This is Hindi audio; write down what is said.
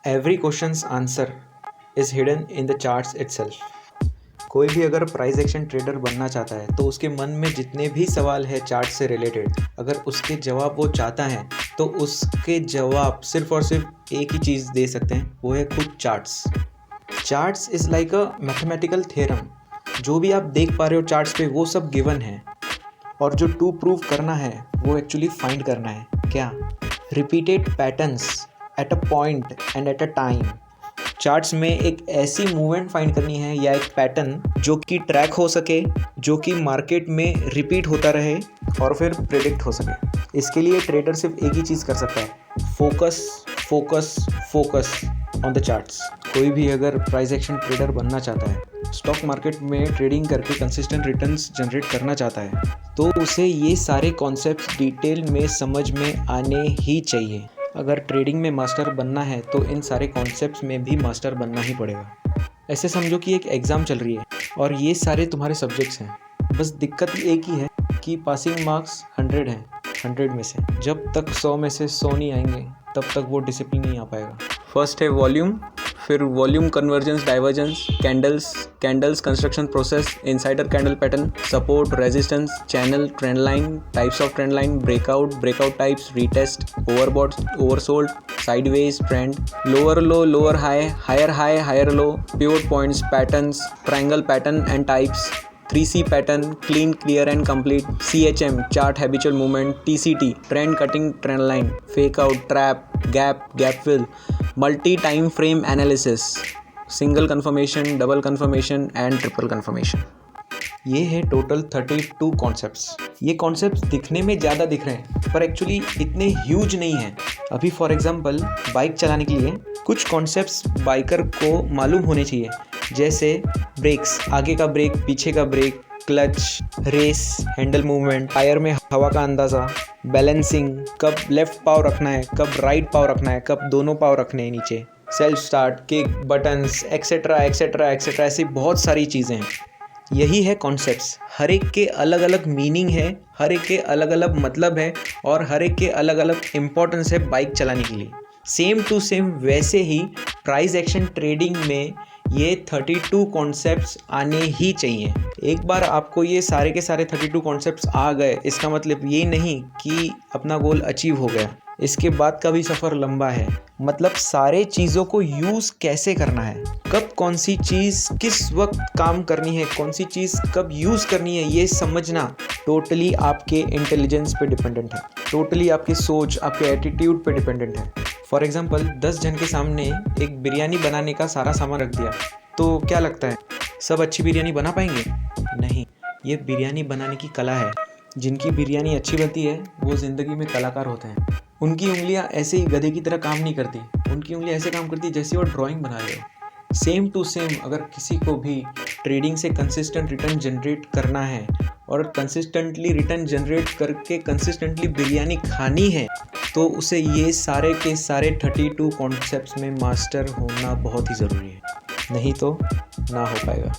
Every questions answer is hidden in the charts itself. कोई भी अगर प्राइस एक्शन ट्रेडर बनना चाहता है तो उसके मन में जितने भी सवाल है चार्ट से रिलेटेड, अगर उसके जवाब वो चाहता है तो उसके जवाब सिर्फ और सिर्फ एक ही चीज़ दे सकते हैं, वो है खुद charts. Charts is like a mathematical theorem. जो भी आप देख पा रहे हो चार्ट्स पे वो सब गिवन है, और जो टू प्रूव करना है वो एक्चुअली फाइंड करना है। क्या? Repeated patterns at a point and at a time. Charts में एक ऐसी मूवमेंट फाइंड करनी है या एक पैटर्न जो कि ट्रैक हो सके, जो कि मार्केट में रिपीट होता रहे और फिर प्रिडिक्ट हो सके। इसके लिए ट्रेडर सिर्फ एक ही चीज़ कर सकता है, focus focus focus on the charts. कोई भी अगर प्राइस एक्शन ट्रेडर बनना चाहता है, स्टॉक मार्केट में ट्रेडिंग करके कंसिस्टेंट रिटर्न्स जनरेट करना चाहता है, तो उसे ये सारे कॉन्सेप्ट्स डिटेल में समझ में आने ही चाहिए। अगर ट्रेडिंग में मास्टर बनना है तो इन सारे कॉन्सेप्ट्स में भी मास्टर बनना ही पड़ेगा। ऐसे समझो कि एक एग्ज़ाम चल रही है और ये सारे तुम्हारे सब्जेक्ट्स हैं। बस दिक्कत एक ही है कि पासिंग मार्क्स 100 हैं 100 में से। जब तक 100 में से 100 नहीं आएंगे तब तक वो डिसिप्लिन नहीं आ पाएगा। फर्स्ट है वॉल्यूम, फिर volume convergence divergence, candles construction process, insider candle pattern, support resistance, channel, trend line, types of trend line, breakout types, retest, overbought, oversold, sideways trend, lower low, lower high, higher low, pivot points, patterns, triangle pattern and types, 3C pattern, clean, clear and complete, CHM chart habitual movement, TCT trend cutting, trend line, fake out, trap, gap fill, multi time frame analysis, single confirmation, double conformation and triple confirmation. ये है टोटल 32 कॉन्सेप्ट्स। ये कॉन्सेप्ट्स दिखने में ज़्यादा दिख रहे हैं पर एक्चुअली इतने ह्यूज नहीं हैं। अभी फॉर एग्जांपल बाइक चलाने के लिए कुछ कॉन्सेप्ट्स बाइकर को मालूम होने चाहिए, जैसे ब्रेक्स, आगे का ब्रेक, पीछे का brake, clutch, race, handle movement, tyre में हवा का अंदाज़ा, बैलेंसिंग, कब लेफ्ट पाव रखना है, कब राइट पाव रखना है, कब दोनों पाव रखने हैं नीचे, self start, kick, buttons, etcetera etcetera etcetera, ऐसी बहुत सारी चीज़ें हैं। यही है कॉन्सेप्ट्स। हर एक के अलग अलग मीनिंग है, हर एक के अलग अलग मतलब है और हर एक के अलग अलग इम्पोर्टेंस है बाइक चलाने के लिए। सेम टू सेम वैसे ही प्राइस एक्शन ट्रेडिंग में ये 32 कॉन्सेप्ट्स आने ही चाहिए। एक बार आपको ये सारे के सारे 32 कॉन्सेप्ट्स आ गए, इसका मतलब ये नहीं कि अपना गोल अचीव हो गया। इसके बाद का भी सफ़र लंबा है। मतलब सारे चीज़ों को यूज़ कैसे करना है, कब कौन सी चीज़ किस वक्त काम करनी है, कौन सी चीज़ कब यूज़ करनी है, ये समझना टोटली आपके इंटेलिजेंस पे डिपेंडेंट है, टोटली आपकी सोच, आपके एटीट्यूड पे डिपेंडेंट है। फॉर एग्जांपल 10 जन के सामने एक बिरयानी बनाने का सारा सामान रख दिया तो क्या लगता है सब अच्छी बिरयानी बना पाएंगे? नहीं, ये बिरयानी बनाने की कला है। जिनकी बिरयानी अच्छी बनती है वो ज़िंदगी में कलाकार होते हैं। उनकी उंगलियां ऐसे ही गधे की तरह काम नहीं करती, उनकी उंगलियां ऐसे काम करती जैसे वो ड्राइंग बना रहे हो। सेम टू सेम अगर किसी को भी ट्रेडिंग से कंसिस्टेंट रिटर्न जनरेट करना है और कंसिस्टेंटली रिटर्न जनरेट करके कंसिस्टेंटली बिरयानी खानी है तो उसे ये सारे के सारे 32 कॉन्सेप्ट्स में मास्टर होना बहुत ही ज़रूरी है, नहीं तो ना हो पाएगा।